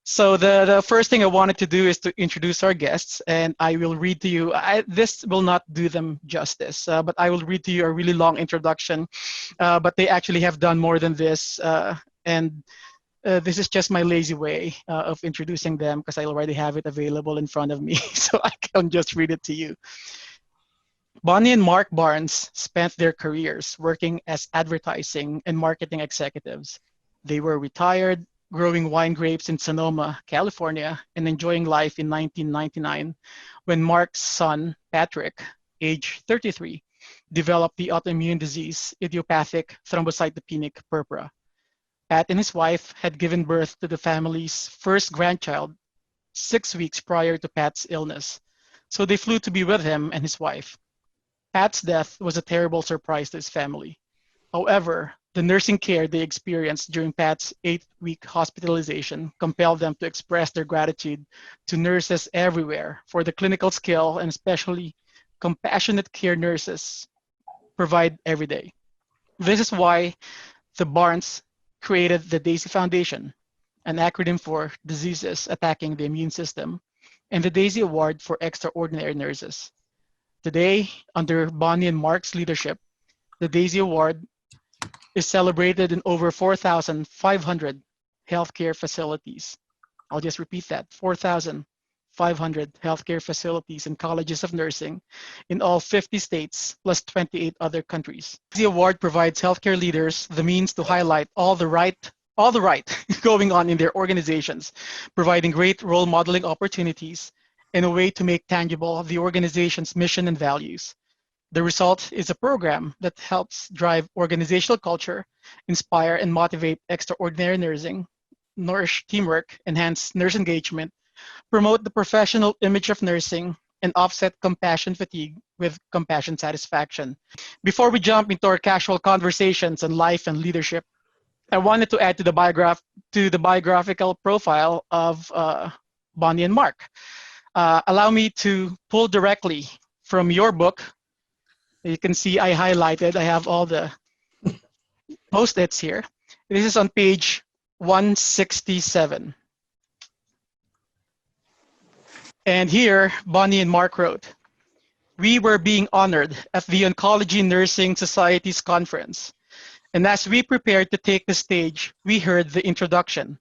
So the first thing I wanted to do is to introduce our guests, and I will read to you. This will not do them justice, but I will read to you a really long introduction. But they actually have done more than this, and this is just my lazy way of introducing them because I already have it available in front of me, so I can just read it to you. Bonnie and Mark Barnes spent their careers working as advertising and marketing executives. They were retired, growing wine grapes in Sonoma, California, and enjoying life in 1999 when Mark's son, Patrick, age 33, developed the autoimmune disease idiopathic thrombocytopenic purpura. Pat and his wife had given birth to the family's first grandchild 6 weeks prior to Pat's illness, so they flew to be with him and his wife. Pat's death was a terrible surprise to his family. However, the nursing care they experienced during Pat's 8-week hospitalization compelled them to express their gratitude to nurses everywhere for the clinical skill and especially compassionate care nurses provide every day. This is why the Barnes created the DAISY Foundation, an acronym for Diseases Attacking the Immune System, and the DAISY Award for Extraordinary Nurses. Today, under Bonnie and Mark's leadership, the DAISY Award is celebrated in over 4,500 healthcare facilities. I'll just repeat that, 4,500 healthcare facilities and colleges of nursing in all 50 states plus 28 other countries. The award provides healthcare leaders the means to highlight all the right going on in their organizations, providing great role modeling opportunities and a way to make tangible the organization's mission and values. The result is a program that helps drive organizational culture, inspire and motivate extraordinary nursing, nourish teamwork, enhance nurse engagement, promote the professional image of nursing, and offset compassion fatigue with compassion satisfaction. Before we jump into our casual conversations on life and leadership, I wanted to add to the biographical profile of Bonnie and Mark. Allow me to pull directly from your book. You can see I highlighted, I have all the post-its here. This is on page 167. And here, Bonnie and Mark wrote, "We were being honored at the Oncology Nursing Society's conference. And as we prepared to take the stage, we heard the introduction.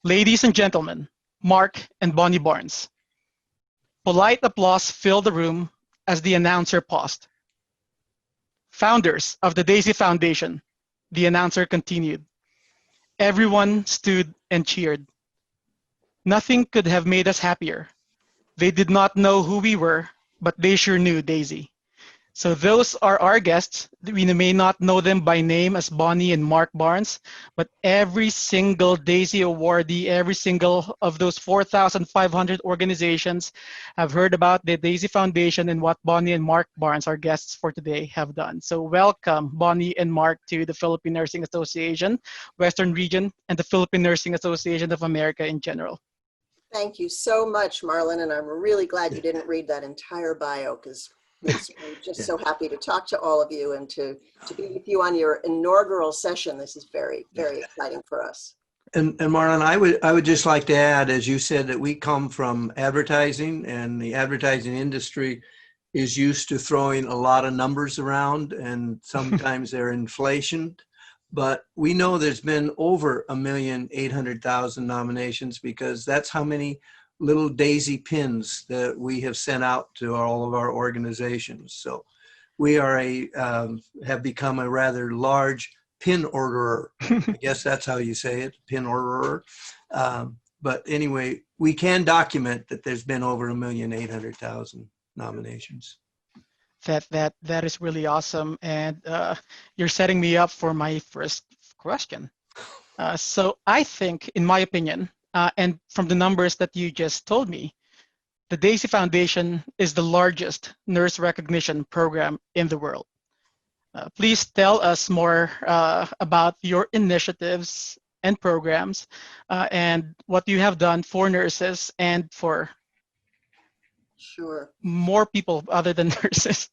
Ladies and gentlemen, Mark and Bonnie Barnes." Polite applause filled the room as the announcer paused. "Founders of the DAISY Foundation," the announcer continued. Everyone stood and cheered. Nothing could have made us happier. They did not know who we were, but they sure knew DAISY. So those are our guests. We may not know them by name as Bonnie and Mark Barnes, but every single DAISY awardee, every single of those 4,500 organizations have heard about the DAISY Foundation and what Bonnie and Mark Barnes, our guests for today, have done. So welcome, Bonnie and Mark, to the Philippine Nursing Association, Western Region, and the Philippine Nursing Association of America in general. Thank you so much, Marlon, and I'm really glad you didn't read that entire bio because we're just so happy to talk to all of you and to be with you on your inaugural session. This is very, very exciting for us. And Marlon, I would just like to add, as you said, that we come from advertising, and the advertising industry is used to throwing a lot of numbers around, and sometimes they're inflation. But we know there's been over 1,800,000 nominations because that's how many little daisy pins that we have sent out to all of our organizations. So we are have become a rather large pin orderer. I guess that's how you say it, pin orderer. But anyway, we can document that there's been over 1,800,000 nominations. That is really awesome, and you're setting me up for my first question. So I think, in my opinion, and from the numbers that you just told me, the DAISY Foundation is the largest nurse recognition program in the world. Please tell us more about your initiatives and programs and what you have done for nurses and for Sure. more people other than nurses.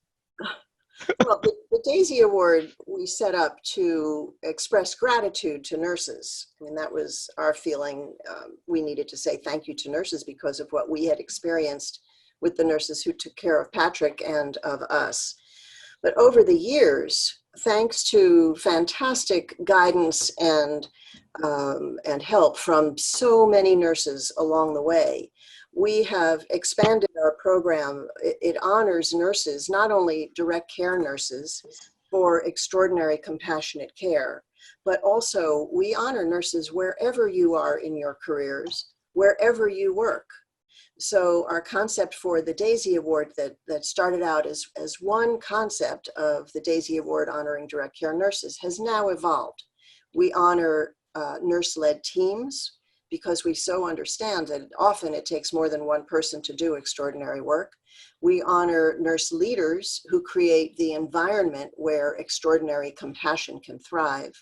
Well, the Daisy Award we set up to express gratitude to nurses. I mean, that was our feeling. We needed to say thank you to nurses because of what we had experienced with the nurses who took care of Patrick and of us. But over the years, thanks to fantastic guidance and help from so many nurses along the way, we have expanded our program. It honors nurses, not only direct care nurses for extraordinary compassionate care, but also we honor nurses wherever you are in your careers, wherever you work. So our concept for the Daisy Award that started out as one concept of the Daisy Award honoring direct care nurses has now evolved. We honor nurse-led teams, because we so understand that often it takes more than one person to do extraordinary work. We honor nurse leaders who create the environment where extraordinary compassion can thrive.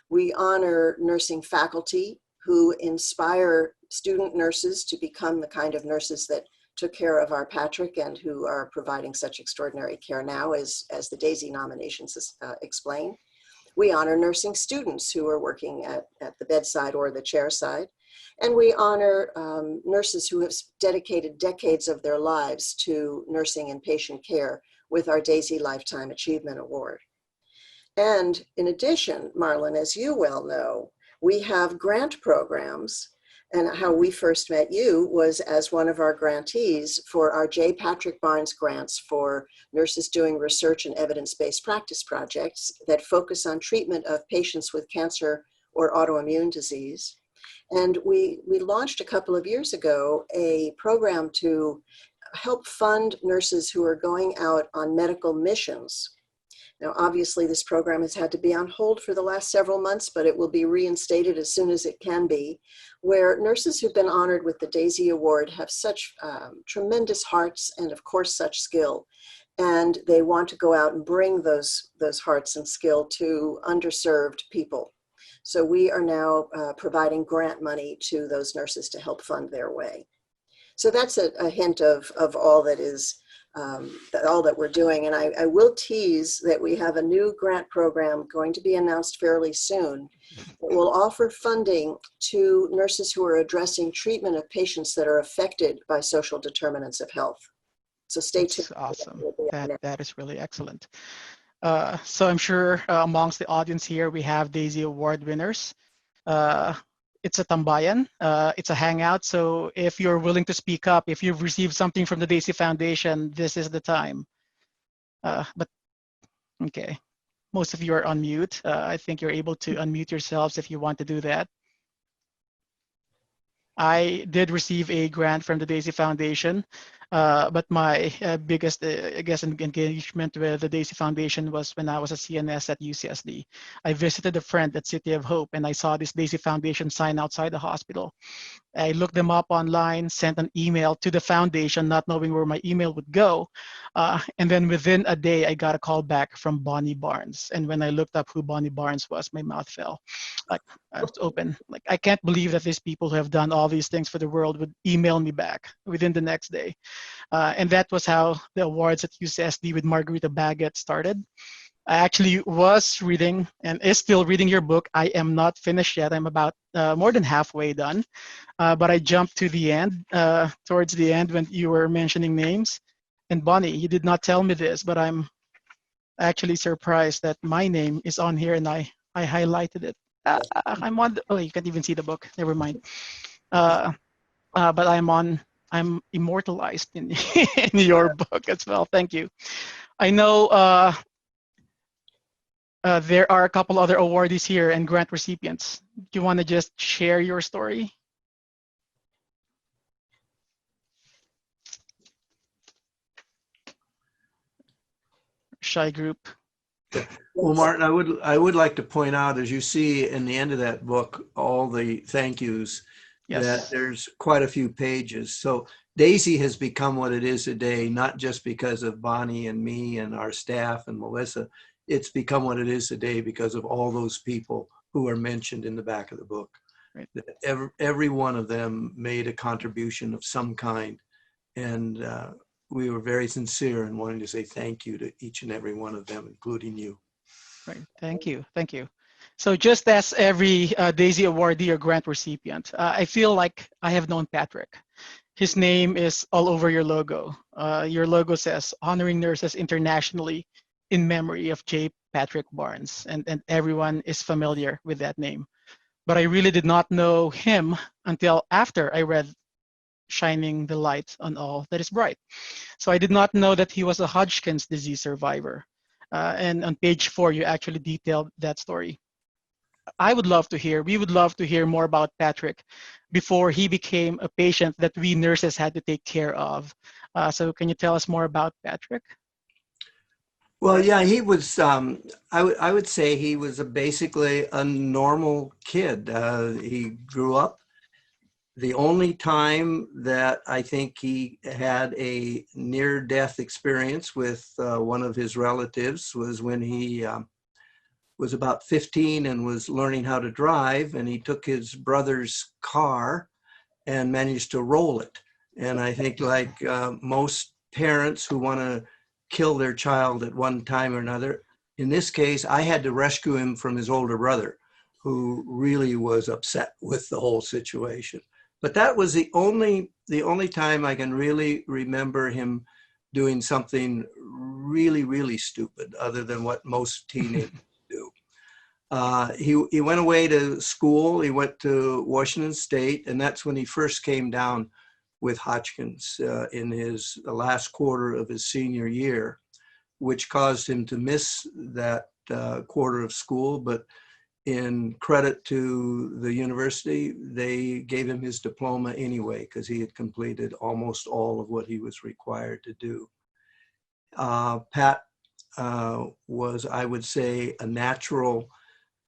We honor nursing faculty who inspire student nurses to become the kind of nurses that took care of our Patrick and who are providing such extraordinary care now, as the Daisy nominations explain. We honor nursing students who are working at the bedside or the chair side. And we honor nurses who have dedicated decades of their lives to nursing and patient care with our Daisy Lifetime Achievement Award. And in addition, Marlon, as you well know, we have grant programs, and how we first met you was as one of our grantees for our J. Patrick Barnes grants for nurses doing research and evidence-based practice projects that focus on treatment of patients with cancer or autoimmune disease. And we launched a couple of years ago a program to help fund nurses who are going out on medical missions. Now, obviously, this program has had to be on hold for the last several months, but it will be reinstated as soon as it can be, where nurses who've been honored with the Daisy Award have such tremendous hearts and, of course, such skill. And they want to go out and bring those hearts and skill to underserved people. So we are now providing grant money to those nurses to help fund their way. So that's a hint of all that is all that we're doing. And I will tease that we have a new grant program going to be announced fairly soon that will offer funding to nurses who are addressing treatment of patients that are affected by social determinants of health. So stay tuned. That's awesome. That is really excellent. So I'm sure amongst the audience here, we have Daisy Award winners. It's a Tambayan, it's a hangout. So if you're willing to speak up, if you've received something from the Daisy Foundation, this is the time. But okay, most of you are on mute. I think you're able to unmute yourselves if you want to do that. I did receive a grant from the Daisy Foundation, but my biggest, I guess, engagement with the Daisy Foundation was when I was a CNS at UCSD. I visited a friend at City of Hope, and I saw this Daisy Foundation sign outside the hospital. I looked them up online, sent an email to the foundation, not knowing where my email would go. And then within a day, I got a call back from Bonnie Barnes. And when I looked up who Bonnie Barnes was, my mouth fell. Like, I was open. Like, I can't believe that these people who have done all these things for the world would email me back within the next day. And that was how the awards at UCSD with Margarita Baggett started. I actually was reading and is still reading your book. I am not finished yet. I'm about more than halfway done. But I jumped to the end, towards the end when you were mentioning names. And Bonnie, you did not tell me this, but I'm actually surprised that my name is on here and I highlighted it. I'm on, oh, you can't even see the book. Never mind. But I'm immortalized in, in your book as well. Thank you. I know there are a couple other awardees here and grant recipients. Do you want to just share your story? Shy group. Well, Martin, I would like to point out, as you see in the end of that book, all the thank yous, Yes. that there's quite a few pages. So Daisy has become what it is today, not just because of Bonnie and me and our staff and Melissa. It's become what it is today because of all those people who are mentioned in the back of the book. Right. Every one of them made a contribution of some kind. And we were very sincere in wanting to say thank you to each and every one of them, including you. Right. Thank you. Thank you. So just as every Daisy awardee or grant recipient, I feel like I have known Patrick. His name is all over your logo. Your logo says honoring nurses internationally in memory of J. Patrick Barnes, and everyone is familiar with that name. But I really did not know him until after I read Shining the Light on All That Is Bright. So I did not know that he was a Hodgkin's disease survivor. And on page 4, you actually detailed that story. We would love to hear more about Patrick before he became a patient that we nurses had to take care of. So can you tell us more about Patrick? Well, yeah, he was, I would say he was basically a normal kid. He grew up. The only time that I think he had a near-death experience with one of his relatives was when he was about 15 and was learning how to drive, and he took his brother's car and managed to roll it. And I think like most parents who want to kill their child at one time or another, in this case, I had to rescue him from his older brother, who really was upset with the whole situation. But that was the only time I can really remember him doing something really, really stupid, other than what most teenagers do. He went away to school. He went to Washington State, and that's when he first came down with Hodgkin's in his last quarter of his senior year, which caused him to miss that quarter of school. But in credit to the university, they gave him his diploma anyway, because he had completed almost all of what he was required to do. Pat was, I would say, a natural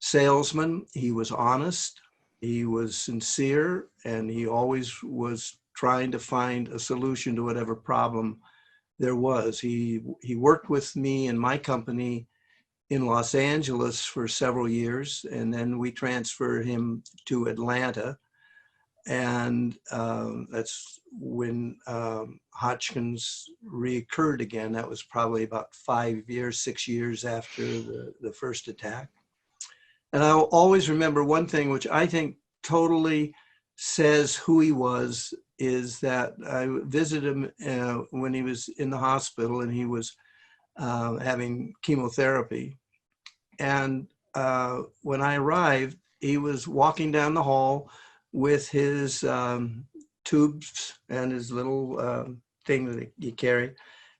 salesman. He was honest, he was sincere, and he always was trying to find a solution to whatever problem there was. He worked with me and my company in Los Angeles for several years, and then we transferred him to Atlanta. And that's when Hodgkin's reoccurred again. That was probably about 6 years after the first attack. And I'll always remember one thing, which I think totally says who he was, is that I visited him when he was in the hospital and he was having chemotherapy. And when I arrived, he was walking down the hall with his tubes and his little thing that you carry,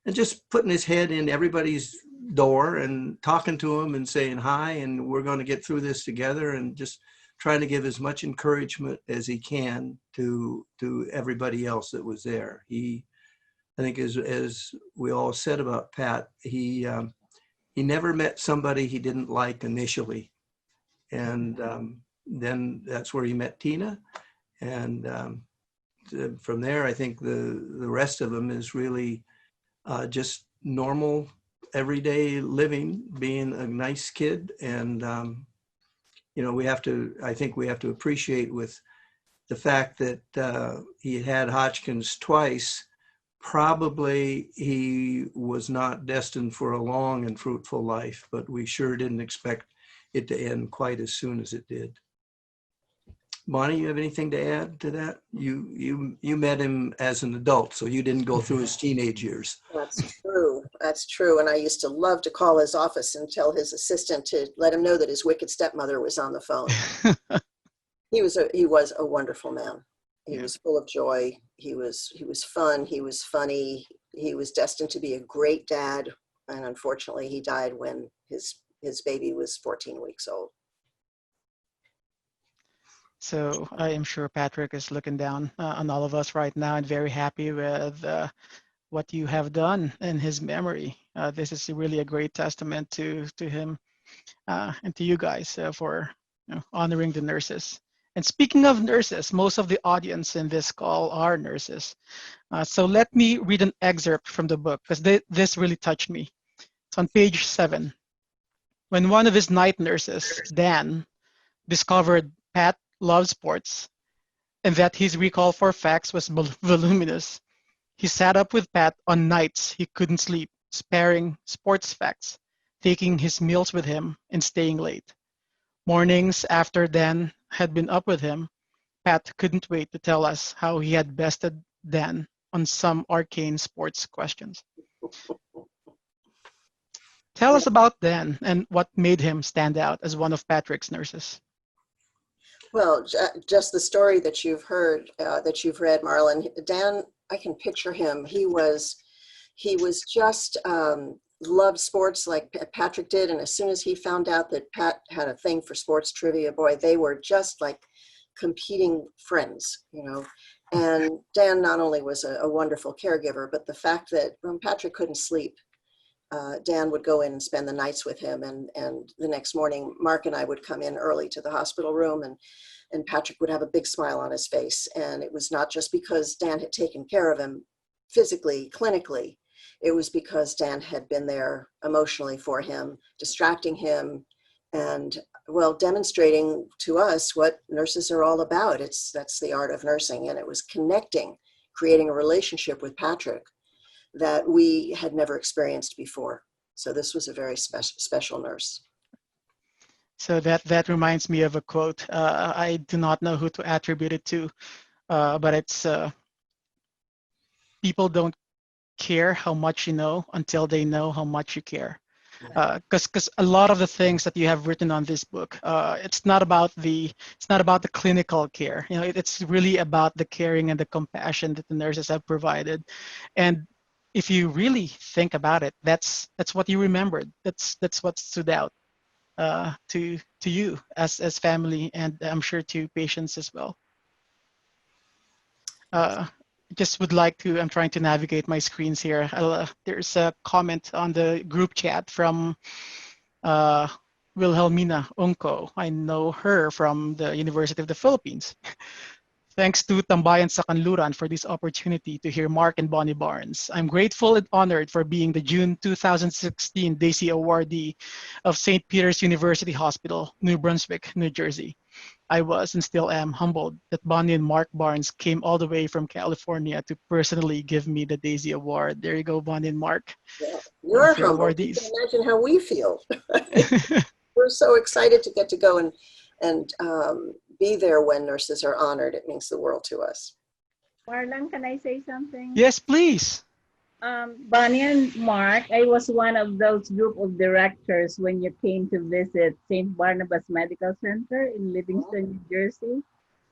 and just putting his head in everybody's door and talking to them and saying hi, and we're going to get through this together, and just trying to give as much encouragement as he can to everybody else that was there. I think as we all said about Pat, he never met somebody he didn't like initially. And then that's where he met Tina. And from there, I think the rest of them is really just normal, everyday living, being a nice kid. And, I think we have to appreciate with the fact that he had Hodgkin's twice. Probably he was not destined for a long and fruitful life, but we sure didn't expect it to end quite as soon as it did. Bonnie, you have anything to add to that? You met him as an adult, so you didn't go through his teenage years. That's true. That's true. And I used to love to call his office and tell his assistant to let him know that his wicked stepmother was on the phone. He was a wonderful man. He was full of joy. He was fun. He was funny. He was destined to be a great dad. And unfortunately, he died when his baby was 14 weeks old. So I am sure Patrick is looking down on all of us right now and very happy with what you have done in his memory. This is really a great testament to him and to you guys for honoring the nurses. And speaking of nurses, most of the audience in this call are nurses. So let me read an excerpt from the book, because this really touched me. It's on page 7. When one of his night nurses, Dan, discovered Pat loved sports and that his recall for facts was voluminous, He sat up with Pat on nights he couldn't sleep, sparing sports facts, taking his meals with him, and staying late. Mornings after Dan had been up with him, Pat couldn't wait to tell us how he had bested Dan on some arcane sports questions. Tell us about Dan and what made him stand out as one of Patrick's nurses. Well, just the story that you've heard, that you've read, Marlon. Dan, I can picture him. He was just loved sports like Patrick did. And as soon as he found out that Pat had a thing for sports trivia, boy, they were just like competing friends, you know. And Dan not only was a wonderful caregiver, but the fact that when Patrick couldn't sleep, Dan would go in and spend the nights with him. And the next morning, Mark and I would come in early to the hospital room, and Patrick would have a big smile on his face. And it was not just because Dan had taken care of him physically, clinically. It was because Dan had been there emotionally for him, distracting him, and, well, demonstrating to us what nurses are all about. That's the art of nursing. And it was connecting, creating a relationship with Patrick that we had never experienced before. So this was a very special nurse. So that reminds me of a quote. I do not know who to attribute it to, but it's people don't care how much you know until they know how much you care. Because a lot of the things that you have written on this book, it's not about the clinical care. You know, it's really about the caring and the compassion that the nurses have provided. And if you really think about it, that's what you remembered. That's what stood out to you as family, and I'm sure to patients as well. Just would like to, I'm trying to navigate my screens here. There's a comment on the group chat from Wilhelmina Unco. I know her from the University of the Philippines. Thanks to Tambayan sa Kanluran for this opportunity to hear Mark and Bonnie Barnes. I'm grateful and honored for being the June 2016 Daisy Awardee of St. Peter's University Hospital, New Brunswick, New Jersey. I was and still am humbled that Bonnie and Mark Barnes came all the way from California to personally give me the Daisy Award. There you go, Bonnie and Mark. Yeah, you're humbled. You can imagine how we feel. We're so excited to get to go and be there when nurses are honored. It means the world to us. Marlon, can I say something? Yes, please. Bonnie and Mark, I was one of those group of directors when you came to visit St. Barnabas Medical Center in Livingston, New Jersey.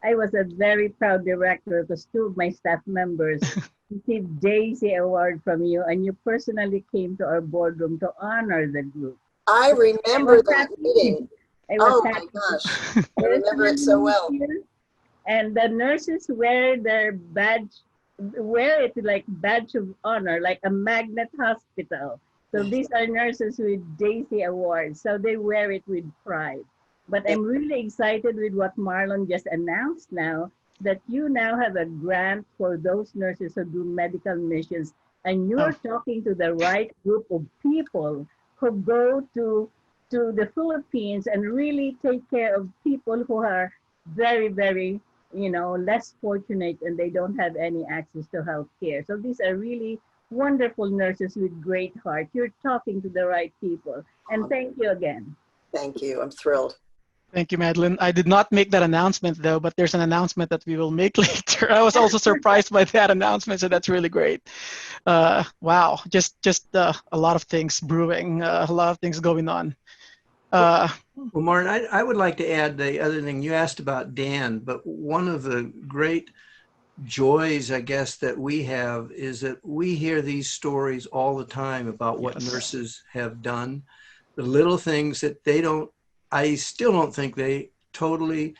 I was a very proud director because two of my staff members received Daisy Award from you, and you personally came to our boardroom to honor the group. I remember that meeting. Oh my gosh, I remember it so well. And the nurses wear their badge, wear it like badge of honor, like a magnet hospital. So these are nurses with Daisy Awards, so they wear it with pride. But I'm really excited with what Marlon just announced now, that you now have a grant for those nurses who do medical missions, and you're talking to the right group of people who go to the Philippines and really take care of people who are very, very, less fortunate, and they don't have any access to health care. So these are really wonderful nurses with great heart. You're talking to the right people. And thank you again. Thank you. I'm thrilled. Thank you, Madeline. I did not make that announcement though, but there's an announcement that we will make later. I was also surprised by that announcement, so that's really great. Wow, just a lot of things brewing, a lot of things going on. Well, Martin, I would like to add the other thing. You asked about Dan, but one of the great joys, I guess, that we have is that we hear these stories all the time about what nurses have done, the little things that I still don't think they totally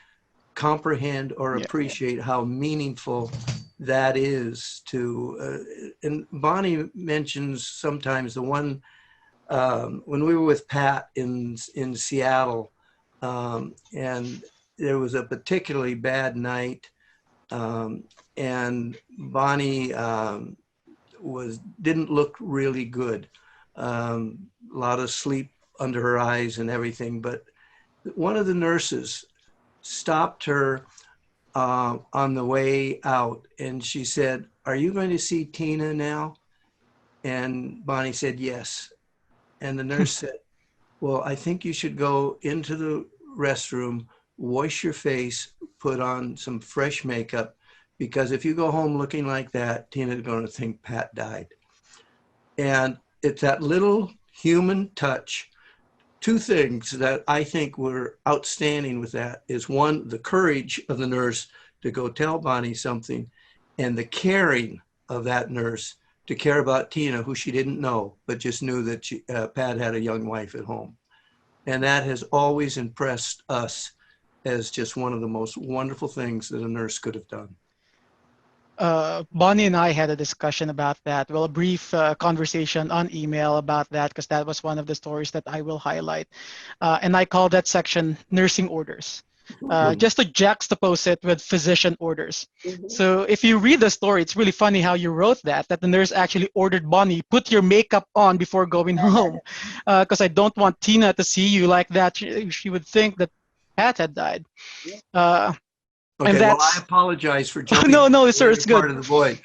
comprehend or appreciate how meaningful that is to, and Bonnie mentions sometimes the one, when we were with Pat in Seattle, and there was a particularly bad night, and Bonnie didn't look really good. A lot of sleep under her eyes and everything, but one of the nurses stopped her on the way out, and she said, are you going to see Tina now? And Bonnie said, yes. And the nurse said, well, I think you should go into the restroom, wash your face, put on some fresh makeup, because if you go home looking like that, Tina's going to think Pat died. And it's that little human touch. Two things that I think were outstanding with that is, one, the courage of the nurse to go tell Bonnie something, and the caring of that nurse to care about Tina, who she didn't know, but just knew that Pat had a young wife at home. And that has always impressed us as just one of the most wonderful things that a nurse could have done. Bonnie and I had a discussion about that. Well, a brief conversation on email about that, because that was one of the stories that I will highlight. And I call that section nursing orders, just to juxtapose it with physician orders. So if you read the story, it's really funny how you wrote that the nurse actually ordered Bonnie, put your makeup on before going home, because I don't want Tina to see you like that. She would think that Pat had died. Okay, and well, that's I apologize for jumping no, sir, it's good. part of the void.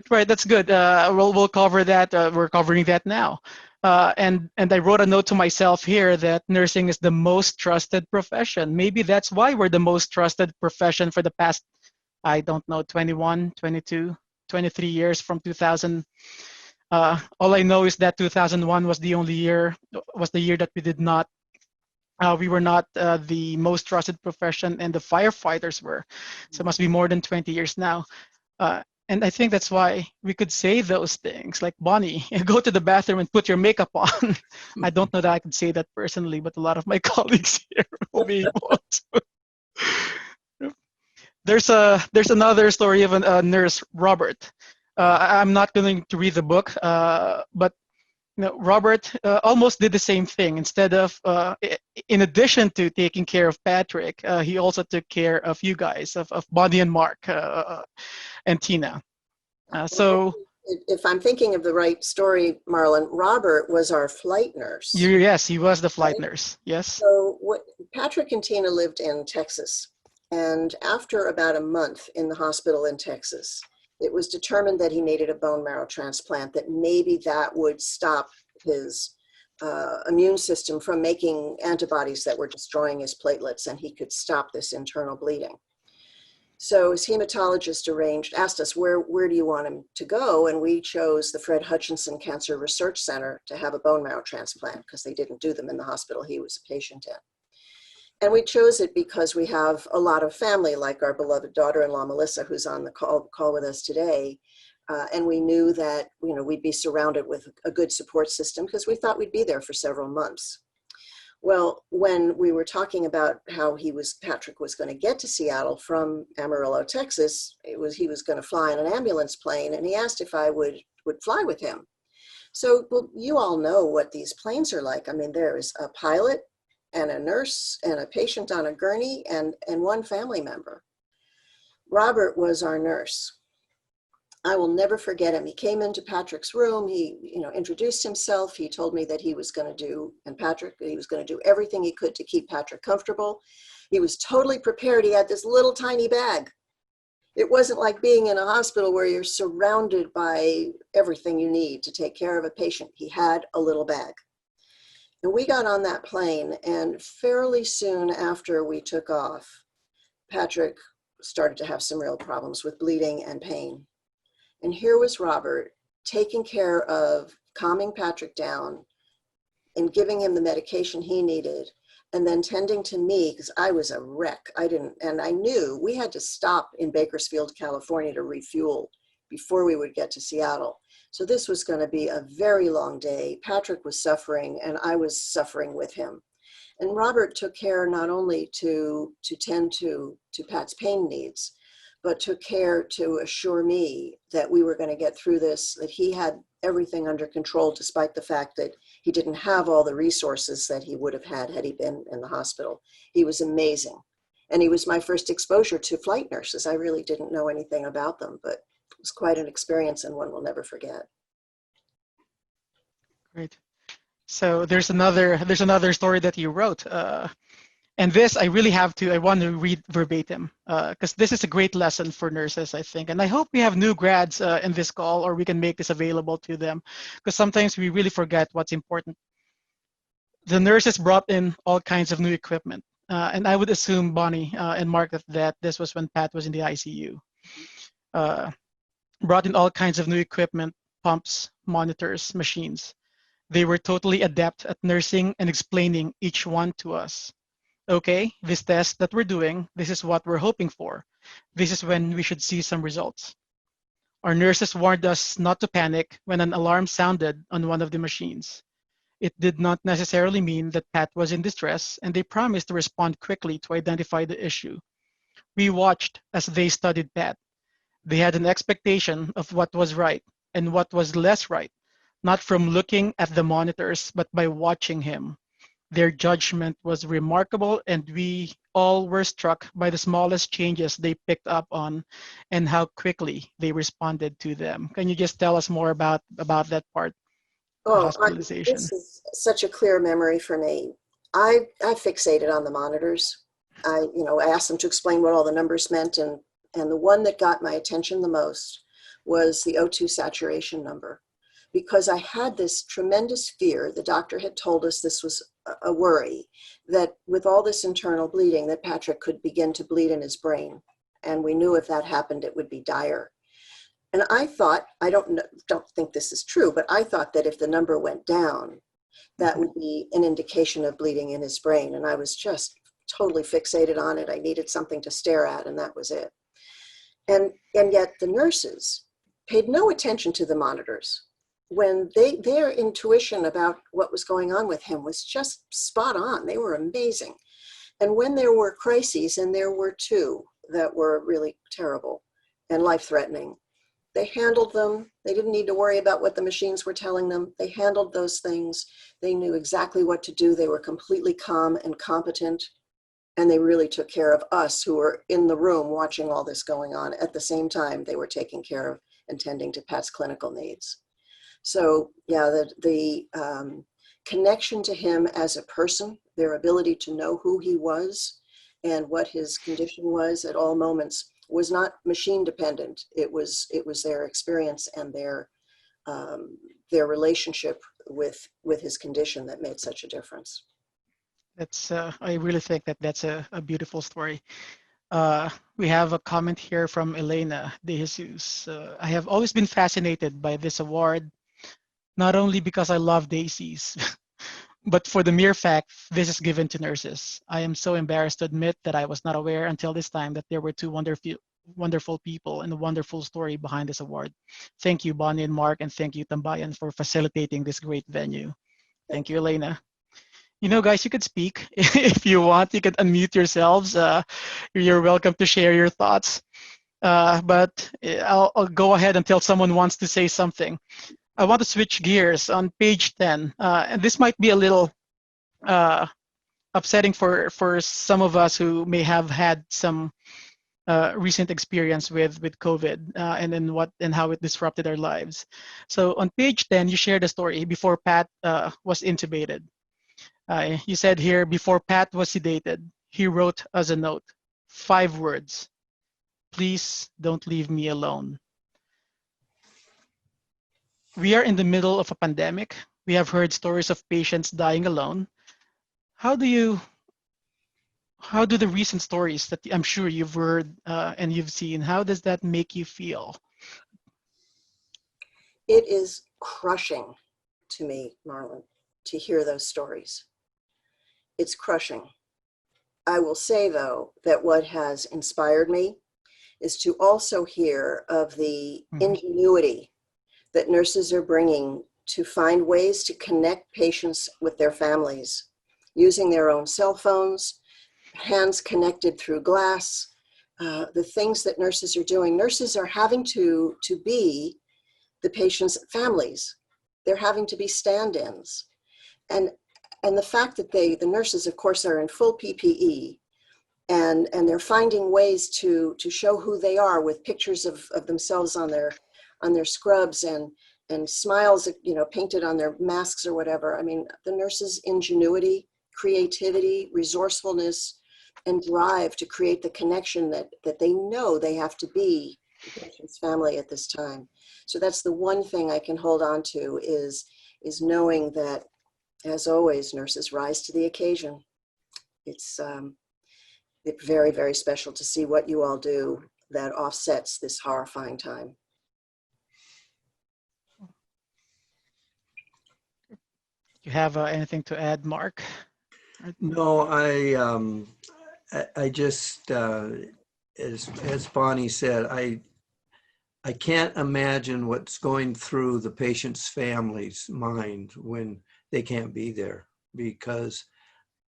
Right, that's good. We'll cover that. We're covering that now. And I wrote a note to myself here that nursing is the most trusted profession. Maybe that's why we're the most trusted profession for the past, I don't know, 21, 22, 23 years from 2000. All I know is that 2001 was the year that we were not the most trusted profession, and the firefighters were. So it must be more than 20 years now. And I think that's why we could say those things like, Bonnie, go to the bathroom and put your makeup on. I don't know that I could say that personally, but a lot of my colleagues here will be able to. There's another story of a nurse, Robert. I'm not going to read the book, but Robert almost did the same thing. Instead of, in addition to taking care of Patrick, he also took care of you guys, of Bonnie and Mark and Tina. So, if I'm thinking of the right story, Marlon, Robert was our flight nurse. Yes, he was the flight nurse. Yes. So Patrick and Tina lived in Texas, and after about a month in the hospital in Texas, it was determined that he needed a bone marrow transplant, that maybe that would stop his immune system from making antibodies that were destroying his platelets, and he could stop this internal bleeding. So his hematologist asked us, where do you want him to go? And we chose the Fred Hutchinson Cancer Research Center to have a bone marrow transplant, because they didn't do them in the hospital he was a patient in. And we chose it because we have a lot of family, like our beloved daughter-in-law, Melissa, who's on the call with us today. And we knew that, we'd be surrounded with a good support system, because we thought we'd be there for several months. Well, when we were talking about how Patrick was going to get to Seattle from Amarillo, Texas, he was going to fly in an ambulance plane, and he asked if I would fly with him. So, well, you all know what these planes are like. I mean, there is a pilot and a nurse and a patient on a gurney and one family member. Robert was our nurse. I will never forget him. He came into Patrick's room. He, introduced himself. He told me that he was going to do everything he could to keep Patrick comfortable. He was totally prepared. He had this little tiny bag. It wasn't like being in a hospital where you're surrounded by everything you need to take care of a patient. He had a little bag. And we got on that plane, and fairly soon after we took off, Patrick started to have some real problems with bleeding and pain. And here was Robert taking care of calming Patrick down and giving him the medication he needed, and then tending to me, because I was a wreck. I knew we had to stop in Bakersfield, California to refuel before we would get to Seattle. So this was going to be a very long day. Patrick was suffering, and I was suffering with him. And Robert took care not only to tend to Pat's pain needs, but took care to assure me that we were going to get through this, that he had everything under control, despite the fact that he didn't have all the resources that he would have had he been in the hospital. He was amazing. And he was my first exposure to flight nurses. I really didn't know anything about them, but it was quite an experience, and one we'll never forget. Great. So there's another story that you wrote. And this, I want to read verbatim because this is a great lesson for nurses, I think. And I hope we have new grads in this call, or we can make this available to them, because sometimes we really forget what's important. The nurses brought in all kinds of new equipment. And I would assume, Bonnie and Mark, that this was when Pat was in the ICU. Brought in all kinds of new equipment, pumps, monitors, machines. They were totally adept at nursing and explaining each one to us. Okay, this test that we're doing, this is what we're hoping for. This is when we should see some results. Our nurses warned us not to panic when an alarm sounded on one of the machines. It did not necessarily mean that Pat was in distress, and they promised to respond quickly to identify the issue. We watched as they studied Pat. They had an expectation of what was right and what was less right, not from looking at the monitors, but by watching him. Their judgment was remarkable, and we all were struck by the smallest changes they picked up on and how quickly they responded to them. Can you just tell us more about that part, the hospitalization? This is such a clear memory for me. I fixated on the monitors. I asked them to explain what all the numbers meant, and the one that got my attention the most was the O2 saturation number, because I had this tremendous fear. The doctor had told us this was a worry, that with all this internal bleeding, that Patrick could begin to bleed in his brain. And we knew if that happened, it would be dire. And I thought, I don't think this is true, but I thought that if the number went down, that would be an indication of bleeding in his brain. And I was just totally fixated on it. I needed something to stare at, and that was it. And yet the nurses paid no attention to the monitors, when their intuition about what was going on with him was just spot on. They were amazing. And when there were crises, and there were two that were really terrible and life-threatening, they handled them. They didn't need to worry about what the machines were telling them. They handled those things. They knew exactly what to do. They were completely calm and competent. And they really took care of us who were in the room watching all this going on. At the same time, they were taking care of and tending to Pat's clinical needs. So yeah, the connection to him as a person, their ability to know who he was and what his condition was at all moments, was not machine dependent. It was their experience and their relationship with his condition that made such a difference. That's I really think that's a beautiful story. We have a comment here from Elena De Jesus. I have always been fascinated by this award, not only because I love daisies, but for the mere fact this is given to nurses. I am so embarrassed to admit that I was not aware until this time that there were two wonderful people and a wonderful story behind this award. Thank you, Bonnie and Mark, and thank you, Tambayan, for facilitating this great venue. Thank you, Elena. You know, guys, you could speak if you want. You could unmute yourselves. You're welcome to share your thoughts. But I'll go ahead until someone wants to say something. I want to switch gears on page 10. And this might be a little upsetting for some of us who may have had some recent experience with COVID and how it disrupted our lives. So on page 10, you shared a story before Pat was intubated. You said here, before Pat was sedated, he wrote us a note, 5 words: please don't leave me alone. We are in the middle of a pandemic. We have heard stories of patients dying alone. How do the recent stories that I'm sure you've heard and you've seen, how does that make you feel? It is crushing to me, Marlon, to hear those stories. It's crushing. I will say, though, that what has inspired me is to also hear of the ingenuity that nurses are bringing to find ways to connect patients with their families, using their own cell phones, hands connected through glass, the things that nurses are doing. Nurses are having to be the patient's families. They're having to be stand-ins. And the fact that the nurses, of course, are in full PPE, and they're finding ways to show who they are with pictures of themselves on their scrubs and smiles, painted on their masks or whatever. I mean, the nurses' ingenuity creativity, resourcefulness, and drive to create the connection that they know they have to be the patient's family at this time. So that's the one thing I can hold on to is knowing that, as always, nurses rise to the occasion. It's very, very special to see what you all do that offsets this horrifying time. You have anything to add, Mark? No, I just, as Bonnie said, I can't imagine what's going through the patient's family's mind when they can't be there, because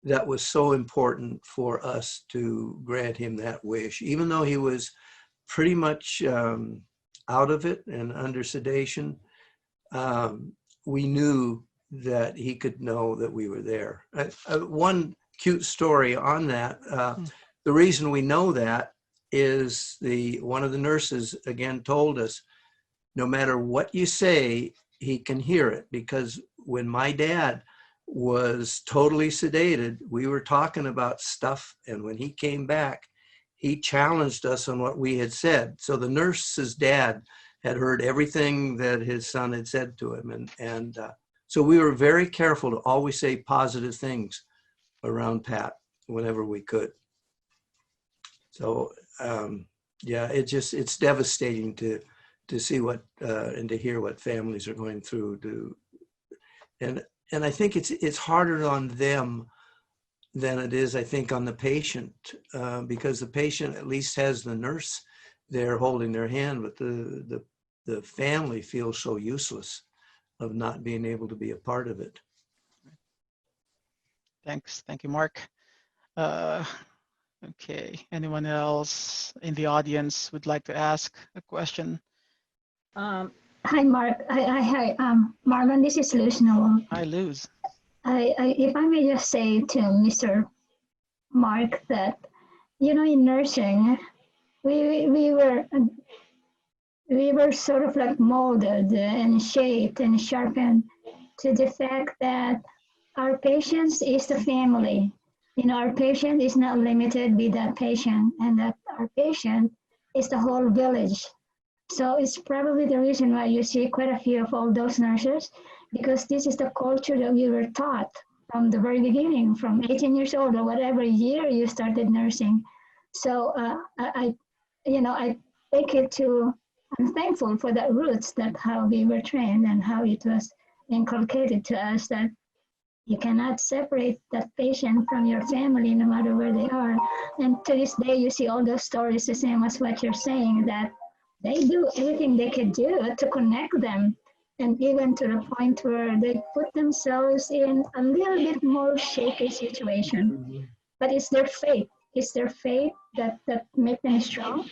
that was so important for us to grant him that wish, even though he was pretty much out of it and under sedation. We knew that he could know that we were there. One cute story on that, the reason we know that is one of the nurses again told us, no matter what you say, he can hear it, because when my dad was totally sedated, we were talking about stuff, and when he came back, he challenged us on what we had said. So the nurse's dad had heard everything that his son had said to him, and so we were very careful to always say positive things around Pat whenever we could. So yeah, it's devastating to see what and to hear what families are going through. And I think it's harder on them than it is, I think, on the patient, because the patient at least has the nurse there holding their hand, but the family feels so useless of not being able to be a part of it. Thanks. Thank you, Mark. Okay. Anyone else in the audience would like to ask a question? Hi, Mark. Hi, Marlon. This is Luz Noel. Hi, Luz. If I may just say to Mr. Mark that, in nursing, we were sort of like molded and shaped and sharpened to the fact that our patients is the family. Our patient is not limited with that patient, and that our patient is the whole village. So it's probably the reason why you see quite a few of all those nurses, because this is the culture that we were taught from the very beginning, from 18 years old or whatever year you started nursing. So I take it to, I'm thankful for that roots, that how we were trained and how it was inculcated to us that you cannot separate that patient from your family no matter where they are. And to this day, you see all those stories the same as what you're saying, that they do everything they could do to connect them, and even to the point where they put themselves in a little bit more shaky situation. But it's their faith. It's their faith that makes them strong.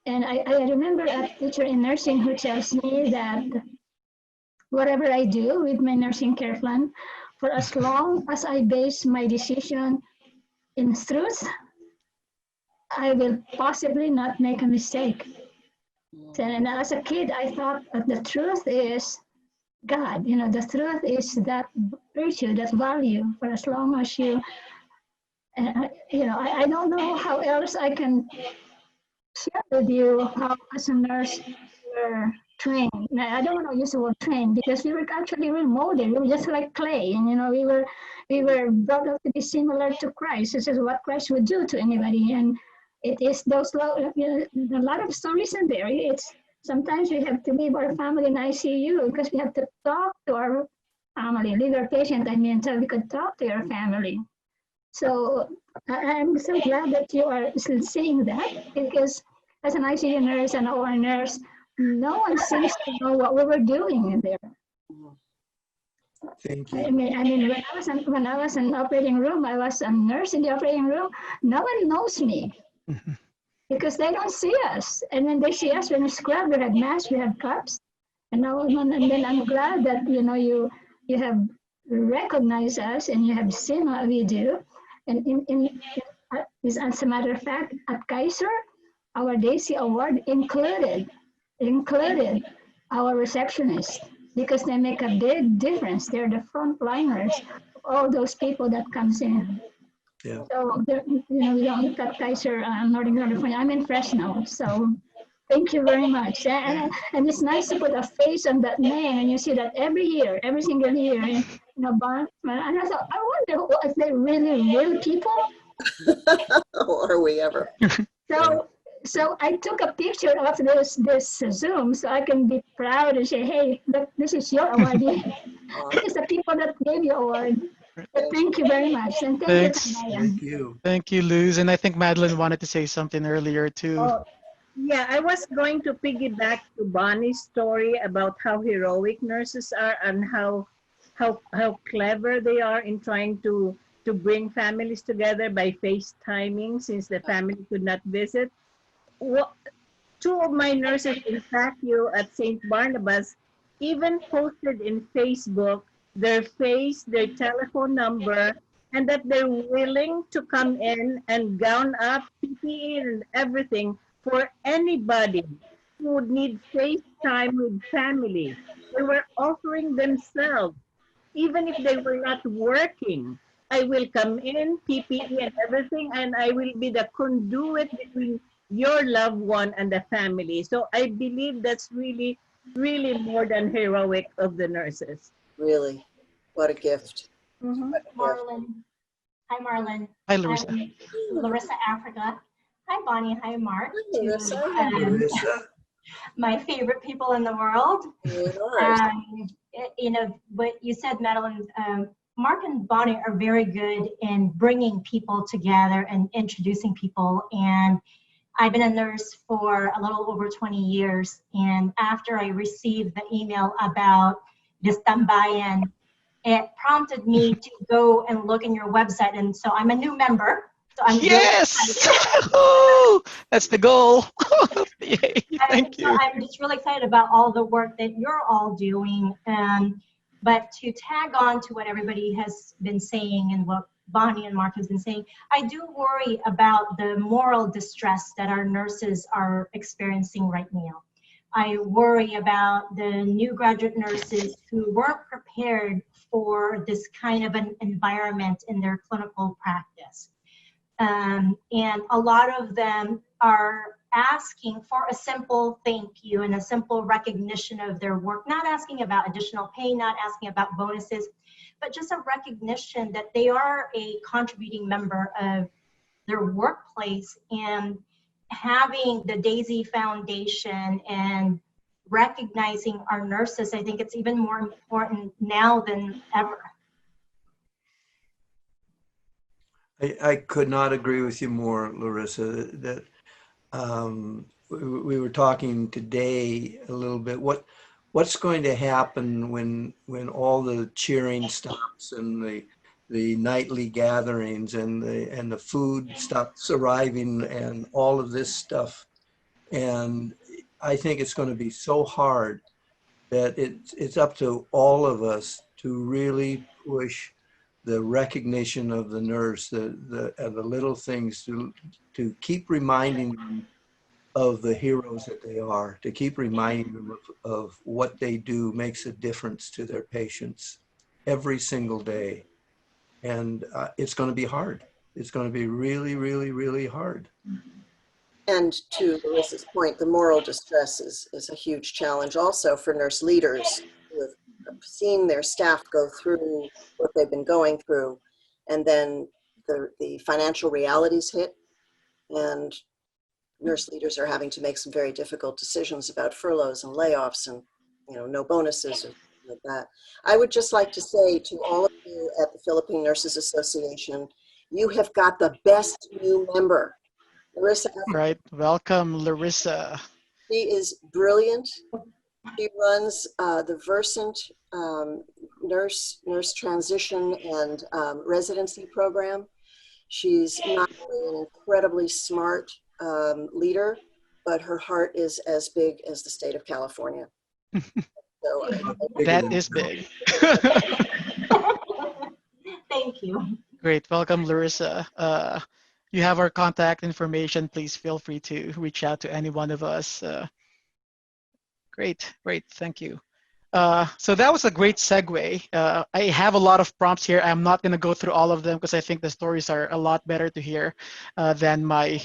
And I remember a teacher in nursing who tells me that whatever I do with my nursing care plan, for as long as I base my decision in truth, I will possibly not make a mistake. And as a kid, I thought that the truth is God. The truth is that virtue, that value. For as long as you, I don't know how else I can share with you how, as a nurse, we're trained. Now, I don't want to use the word trained, because we were actually molded. We were just like clay, and we were brought up to be similar to Christ. This is what Christ would do to anybody, and it is those a lot of stories in there. It's sometimes we have to leave our family in ICU because we have to talk to our family, leave our patient, until we could talk to your family. So I'm so glad that you are still saying that, because as an ICU nurse and OR nurse, no one seems to know what we were doing in there. Thank you. I mean, when I was in the operating room, I was a nurse in the operating room. No one knows me because they don't see us. And when they see us, when we scrub, we have masks, we have cups. And then I'm glad that you have recognized us and you have seen what we do. And as a matter of fact, at Kaiser, our Daisy Award included our receptionists, because they make a big difference. They're the frontliners all those people that comes in. Yeah. So, we don't got Kaiser, Northern California. I'm in Fresno, so thank you very much. And it's nice to put a face on that name, and you see that every year, every single year, and I thought, I wonder if they're really real people. Oh, are we ever? So I took a picture of this Zoom so I can be proud and say, hey, look, this is your awardee. This is the people that gave you award. But thank you very much. And thank Thanks. you, Tambayan. Thank you. Thank you, Luz. And I think Madeline wanted to say something earlier too. Oh, yeah, I was going to piggyback to Bonnie's story about how heroic nurses are and how clever they are in trying to bring families together by FaceTiming since the family could not visit. Well, two of my nurses in PACU at St. Barnabas even posted in Facebook their face, their telephone number, and that they're willing to come in and gown up, PPE and everything for anybody who would need FaceTime with family. They were offering themselves, even if they were not working. I will come in, PPE and everything, and I will be the conduit between your loved one and the family. So I believe that's really, really more than heroic of the nurses. Really, what a gift. Mhm. What a gift. Marlon. Hi, Marlon. Hi, Larissa. I'm Larissa Africa. Hi, Bonnie. Hi, Mark. Hi, Larissa. Larissa? My favorite people in the world. Yours. What you said, Madeline, Mark and Bonnie are very good in bringing people together and introducing people. And I've been a nurse for a little over 20 years. And after I received the email about this Tambayan, it prompted me to go and look in your website. And so I'm a new member. So I'm Yes! That's the goal. Yay. Thank you. So I'm just really excited about all the work that you're all doing. But to tag on to what everybody has been saying and what Bonnie and Mark has been saying, I do worry about the moral distress that our nurses are experiencing right now. I worry about the new graduate nurses who weren't prepared for this kind of an environment in their clinical practice. And a lot of them are asking for a simple thank you and a simple recognition of their work, not asking about additional pay, not asking about bonuses, but just a recognition that they are a contributing member of their workplace. And having the Daisy Foundation and recognizing our nurses, I think it's even more important now than ever. I could not agree with you more, Larissa. That we were talking today a little bit. What's going to happen when all the cheering stops and the nightly gatherings and the food stops arriving and all of this stuff? And I think it's going to be so hard that it's up to all of us to really push the recognition of the nurse, the little things to keep reminding them of the heroes that they are, to keep reminding them of what they do makes a difference to their patients every single day. And it's going to be hard. It's going to be really, really, really hard. And to Larissa's point, the moral distress is a huge challenge also for nurse leaders who have seen their staff go through what they've been going through, and then the financial realities hit, and nurse leaders are having to make some very difficult decisions about furloughs and layoffs and no bonuses or like that. I would just like to say to all of you at the Philippine Nurses Association, you have got the best new member. Larissa. Right. Welcome, Larissa. She is brilliant. She runs the Versant nurse transition and residency program. She's not only an incredibly smart leader, but her heart is as big as the state of California. So that is big. Thank you. Great. Welcome, Larissa. You have our contact information. Please feel free to reach out to any one of us. Great. Thank you. So that was a great segue. I have a lot of prompts here. I'm not going to go through all of them because I think the stories are a lot better to hear than my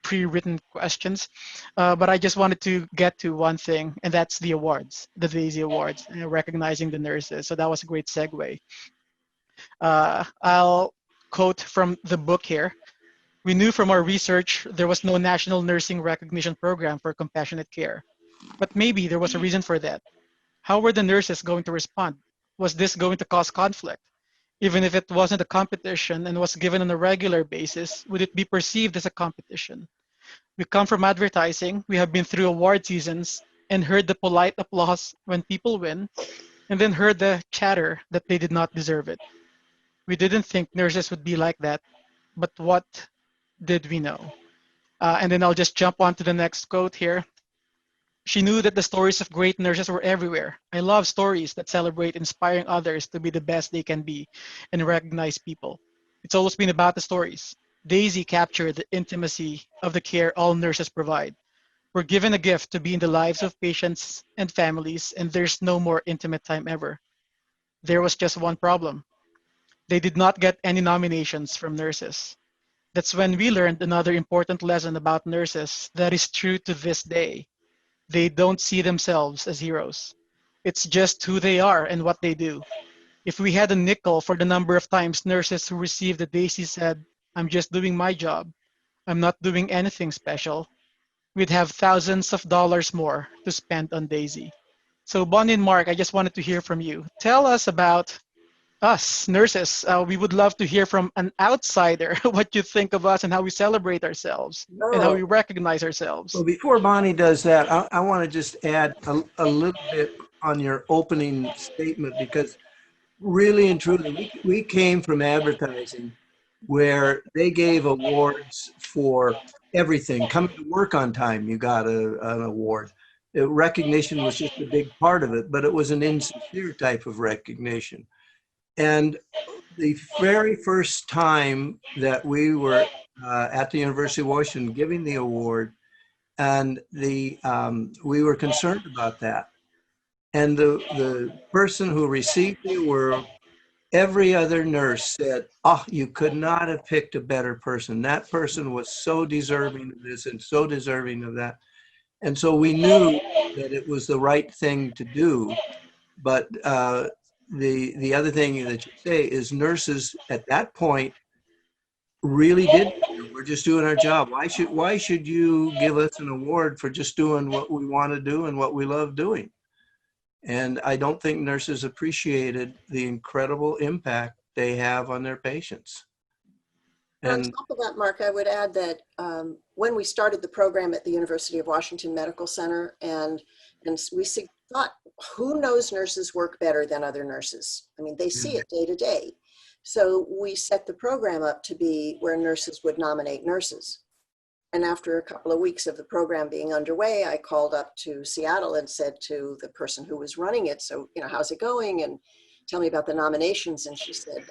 pre-written questions. But I just wanted to get to one thing, and that's the awards, the Daisy Awards, recognizing the nurses. So that was a great segue. I'll quote from the book here. We knew from our research there was no national nursing recognition program for compassionate care. But maybe there was a reason for that. How were the nurses going to respond? Was this going to cause conflict? Even if it wasn't a competition and was given on a regular basis, would it be perceived as a competition? We come from advertising, we have been through award seasons and heard the polite applause when people win, and then heard the chatter that they did not deserve it. We didn't think nurses would be like that, but what did we know? And then I'll just jump on to the next quote here. She knew that the stories of great nurses were everywhere. I love stories that celebrate inspiring others to be the best they can be and recognize people. It's always been about the stories. Daisy captured the intimacy of the care all nurses provide. We're given a gift to be in the lives of patients and families, and there's no more intimate time ever. There was just one problem. They did not get any nominations from nurses. That's when we learned another important lesson about nurses that is true to this day. They don't see themselves as heroes. It's just who they are and what they do. If we had a nickel for the number of times nurses who received the Daisy said, I'm just doing my job, I'm not doing anything special, we'd have thousands of dollars more to spend on Daisy. So Bonnie and Mark, I just wanted to hear from you. Tell us about us, nurses. We would love to hear from an outsider what you think of us and how we celebrate ourselves and how we Oh, recognize ourselves. Well, before Bonnie does that, I want to just add a little bit on your opening statement, because really and truly, we came from advertising where they gave awards for everything. Coming to work on time, you got an award. Recognition was just a big part of it, but it was an insincere type of recognition. And the very first time that we were at the University of Washington giving the award, and we were concerned about that. And the person who received the award, every other nurse said, "Oh, you could not have picked a better person. That person was so deserving of this and so deserving of that." And so we knew that it was the right thing to do. But the other thing that you say is nurses at that point really did. We're just doing our job. Why should you give us an award for just doing what we want to do and what we love doing? And I don't think nurses appreciated the incredible impact they have on their patients. on And top of that, Mark, I would add that when we started the program at the University of Washington Medical Center, and we thought, who knows nurses work better than other nurses? I mean, they see it day to day. So we set the program up to be where nurses would nominate nurses. And after a couple of weeks of the program being underway, I called up to Seattle and said to the person who was running it, so, how's it going? And tell me about the nominations. And she said,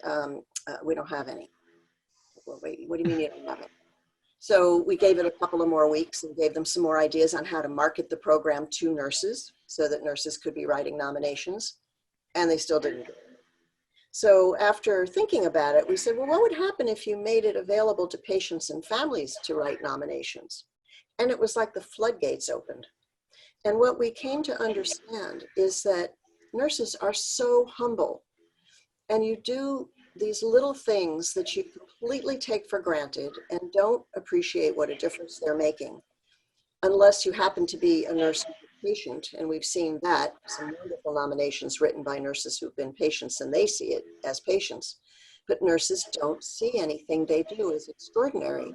we don't have any. Well, wait, what do you mean you don't have it? So we gave it a couple of more weeks and gave them some more ideas on how to market the program to nurses so that nurses could be writing nominations, and they still didn't do it. So after thinking about it, we said, well, what would happen if you made it available to patients and families to write nominations? And it was like the floodgates opened. And what we came to understand is that nurses are so humble, and you do these little things that you completely take for granted and don't appreciate what a difference they're making, unless you happen to be a nurse patient. And we've seen that, some wonderful nominations written by nurses who've been patients and they see it as patients. But nurses don't see anything they do as extraordinary.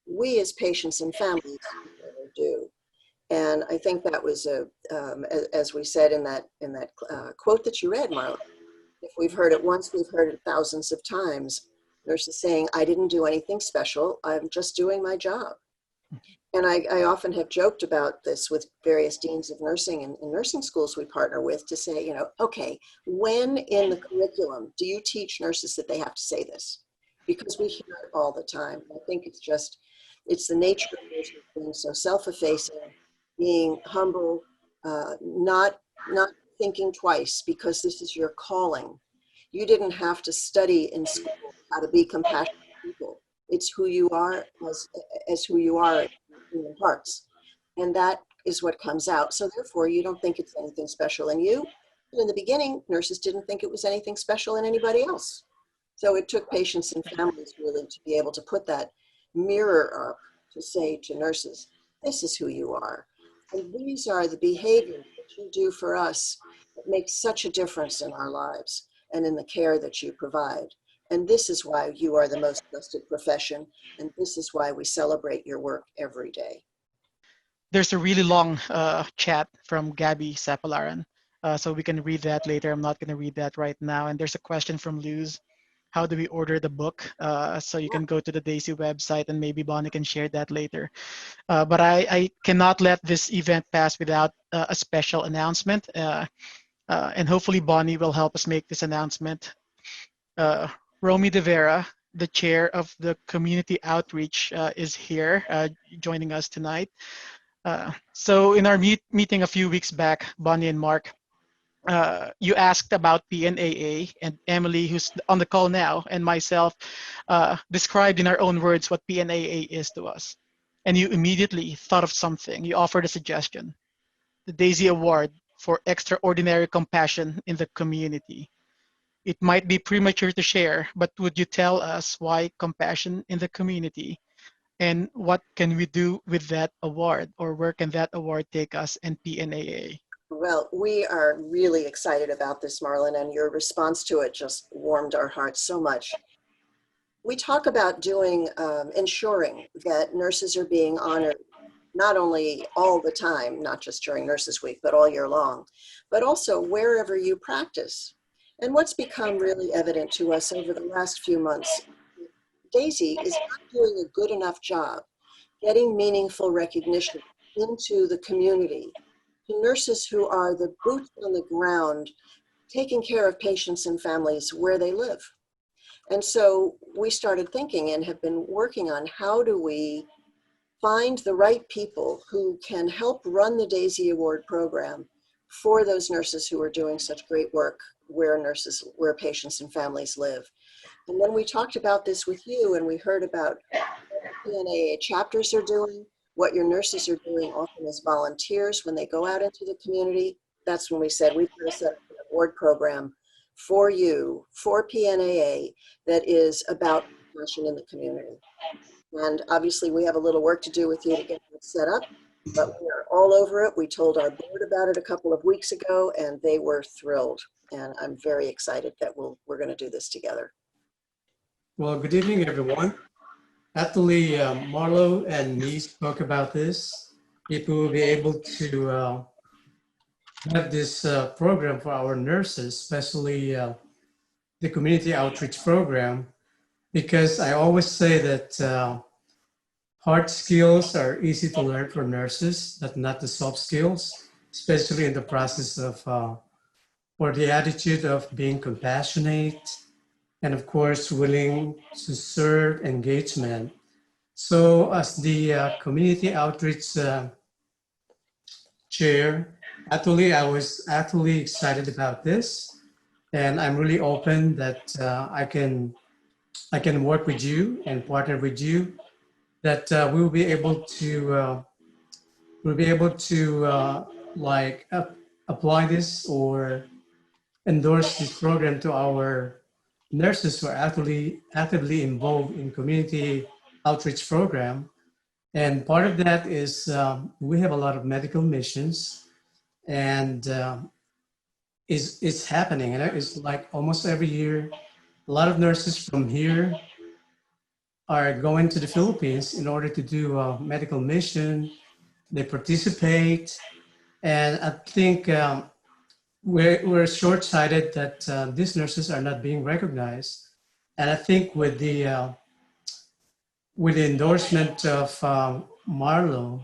We as patients and families do. And I think that was, as we said in that quote that you read, Marla, if we've heard it once, we've heard it thousands of times. Nurses saying, I didn't do anything special, I'm just doing my job. And I often have joked about this with various deans of nursing and nursing schools we partner with to say, okay, when in the curriculum do you teach nurses that they have to say this? Because we hear it all the time. I think it's the nature of nurses being so self-effacing, being humble, not thinking twice because this is your calling. You didn't have to study in school how to be compassionate people. It's who you are as who you are in human hearts. And that is what comes out. So therefore, you don't think it's anything special in you. And in the beginning, nurses didn't think it was anything special in anybody else. So it took patients and families really to be able to put that mirror up to say to nurses, this is who you are. And these are the behaviors that you do for us that make such a difference in our lives and in the care that you provide. And this is why you are the most trusted profession. And this is why we celebrate your work every day. There's a really long chat from Gabby Sapalaran. So we can read that later. I'm not going to read that right now. And there's a question from Luz. How do we order the book? So you can go to the Daisy website, and maybe Bonnie can share that later. But I cannot let this event pass without a special announcement. And hopefully Bonnie will help us make this announcement. Romy De Vera, the chair of the community outreach, is here joining us tonight. So in our meeting a few weeks back, Bonnie and Mark, you asked about PNAA, and Emily, who's on the call now, and myself described in our own words what PNAA is to us. And you immediately thought of something. You offered a suggestion, the Daisy Award for Extraordinary Compassion in the Community. It might be premature to share, but would you tell us why compassion in the community? And what can we do with that award, or where can that award take us and PNAA? Well, we are really excited about this, Marlon, and your response to it just warmed our hearts so much. We talk about ensuring that nurses are being honored, not only all the time, not just during Nurses Week, but all year long, but also wherever you practice. And what's become really evident to us over the last few months, Daisy is not doing a good enough job getting meaningful recognition into the community to nurses who are the boots on the ground, taking care of patients and families where they live. And so we started thinking and have been working on how do we find the right people who can help run the Daisy Award program for those nurses who are doing such great work where patients and families live. And then we talked about this with you, and we heard about what PNAA chapters are doing, what your nurses are doing often as volunteers when they go out into the community. That's when we said we've got to set up an award program for you, for PNAA, that is about compassion in the community. And obviously we have a little work to do with you to get that set up, but we're all over it. We told our board about it a couple of weeks ago, and they were thrilled. And I'm very excited that we're going to do this together. Well, good evening, everyone. Actually, Marlo and me spoke about this. If we will be able to have this program for our nurses, especially the community outreach program, because I always say that hard skills are easy to learn for nurses, but not the soft skills, especially in the process of, or the attitude of being compassionate, and of course, willing to serve engagement. So as the community outreach chair, actually, I was actually excited about this. And I'm really open that I can work with you and partner with you, that we'll be able to apply this or endorse this program to our nurses who are actively involved in community outreach program. And part of that is we have a lot of medical missions, and it's happening. And it's like almost every year, a lot of nurses from here are going to the Philippines in order to do a medical mission. They participate, and I think we're short-sighted that these nurses are not being recognized. And I think with the endorsement of Marlo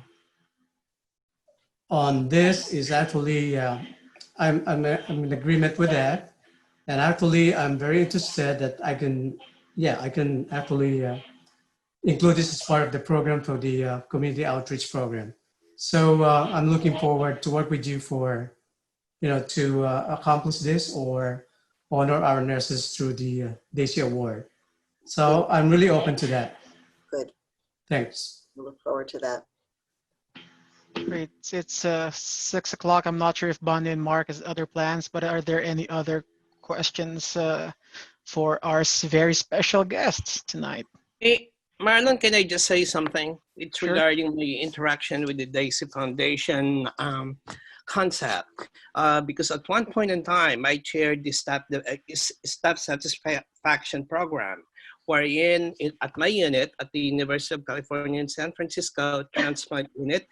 on this is actually, I'm in agreement with that. And actually, I'm very interested that I can actually include this as part of the program for the community outreach program. So I'm looking forward to work with you for to accomplish this or honor our nurses through the Daisy Award. So I'm really open to that. Good. Thanks. We look forward to that. Great. It's 6 o'clock. I'm not sure if Bonnie and Mark has other plans, but are there any other questions for our very special guests tonight? Hey, Marlon, can I just say something? It's Sure. regarding my interaction with the Daisy Foundation concept. Because at one point in time, I chaired the staff satisfaction program, wherein at my unit at the University of California in San Francisco transplant unit,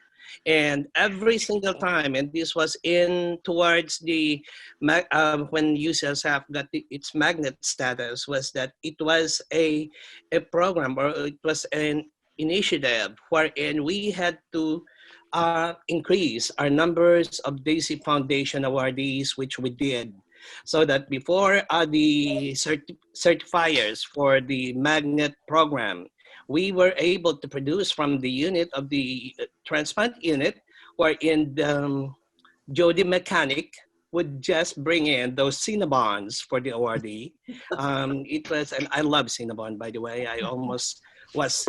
and every single time, and this was in towards the when UCSF got its magnet status, was that it was a program, or it was an initiative wherein we had to increase our numbers of Daisy Foundation awardees, which we did, so that before the certifiers for the magnet program, we were able to produce from the unit of the transplant unit, wherein Jody Mechanic would just bring in those Cinnabons for the awardee. It was, and I love Cinnabon, by the way. I almost was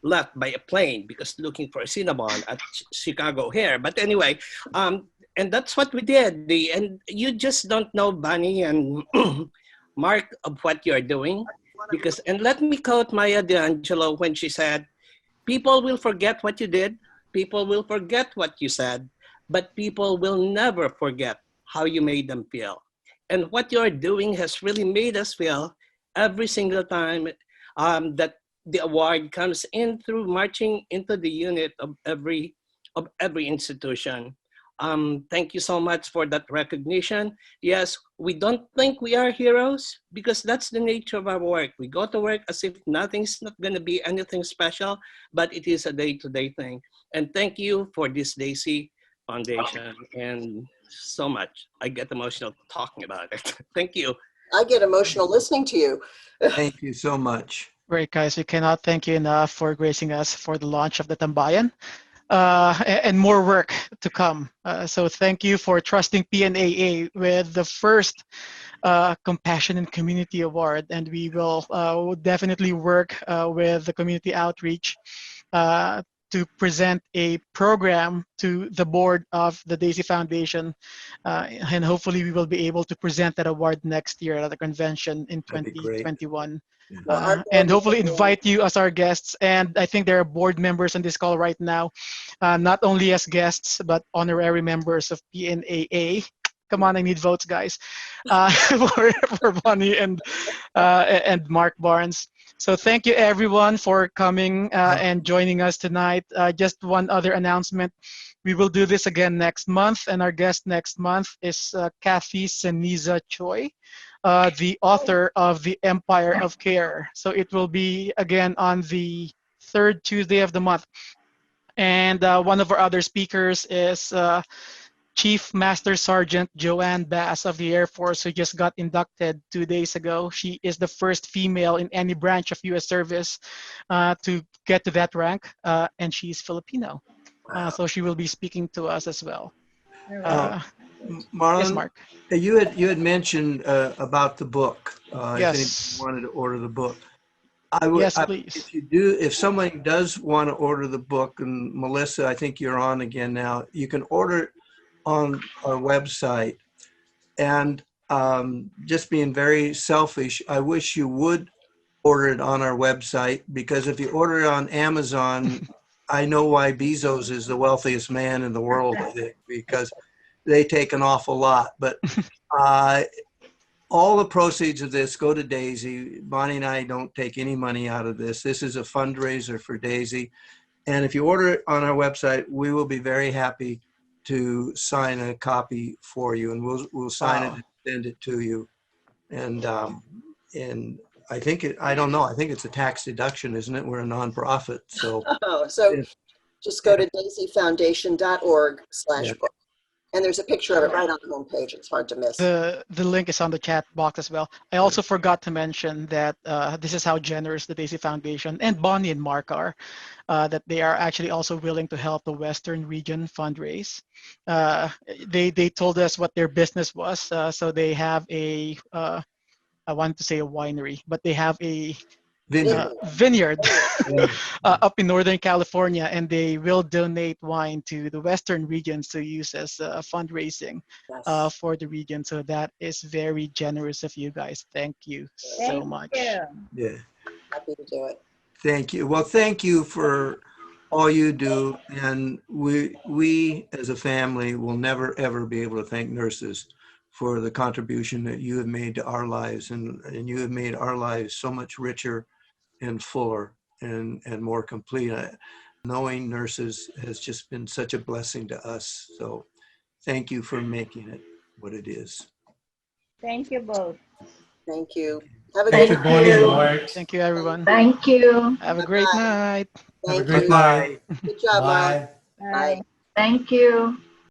left by a plane because looking for a Cinnabon at Chicago here. But anyway, and that's what we did. And you just don't know, Bunny and Mark, of what you're doing. Because, and let me quote Maya D'Angelo when she said, people will forget what you did, people will forget what you said, but people will never forget how you made them feel. And what you're doing has really made us feel every single time that the award comes in through marching into the unit of every institution. Thank you so much for that recognition. Yes, we don't think we are heroes because that's the nature of our work. We go to work as if nothing's not going to be anything special, but it is a day-to-day thing. And thank you for this Daisy Foundation and so much. I get emotional talking about it. Thank you. I get emotional listening to you. Thank you so much. Great, guys. We cannot thank you enough for gracing us for the launch of the Tambayan. And more work to come. So thank you for trusting PNAA with the first Compassion and Community Award. And we will definitely work with the community outreach to present a program to the board of the Daisy Foundation. And hopefully we will be able to present that award next year at the convention in 2021. And hopefully invite you as our guests. And I think there are board members on this call right now, not only as guests, but honorary members of PNAA. Come on, I need votes, guys, for Bonnie and Mark Barnes. So thank you, everyone, for coming and joining us tonight. Just one other announcement. We will do this again next month, and our guest next month is Kathy Seniza Choi, the author of The Empire of Care. So it will be again on the third Tuesday of the month. And one of our other speakers is Chief Master Sergeant Joanne Bass of the Air Force, who just got inducted 2 days ago. She is the first female in any branch of U.S. service to get to that rank, and she's Filipino. So she will be speaking to us as well. Marlon, yes, Mark. You had mentioned about the book. Yes. If anyone wanted to order the book, I would. Yes, please. If someone does want to order the book, and Melissa, I think you're on again now. You can order it on our website. And just being very selfish, I wish you would order it on our website, because if you order it on Amazon, I know why Bezos is the wealthiest man in the world, I think, because they take an awful lot. But all the proceeds of this go to Daisy. Bonnie and I don't take any money out of this. This is a fundraiser for Daisy. And if you order it on our website, we will be very happy to sign a copy for you, and we'll sign it and send it to you. And I think I don't know. I think it's a tax deduction, isn't it? We're a nonprofit, so. So just go to daisyfoundation.org/book. And there's a picture of it right on the homepage. It's hard to miss. The link is on the chat box as well. I also forgot to mention that this is how generous the Daisy Foundation and Bonnie and Mark are, that they are actually also willing to help the Western region fundraise. They told us what their business was. So they have a, I wanted to say a winery, but they have a vineyard up in Northern California, and they will donate wine to the Western regions to use as fundraising for the region. So that is very generous of you guys. Thank you so much. Yeah. Happy to do it. Thank you. Well, thank you for all you do. And we as a family will never, ever be able to thank nurses for the contribution that you have made to our lives. And you have made our lives so much richer and fuller and more complete. Knowing nurses has just been such a blessing to us. So thank you for making it what it is. Thank you both. Thank you. Have a Thank good you, Bonnie and Mark. Thank you, everyone. Thank you. Have a great night. Have a Thank great you. night. Good job, Mark. Bye. Bye. Thank you.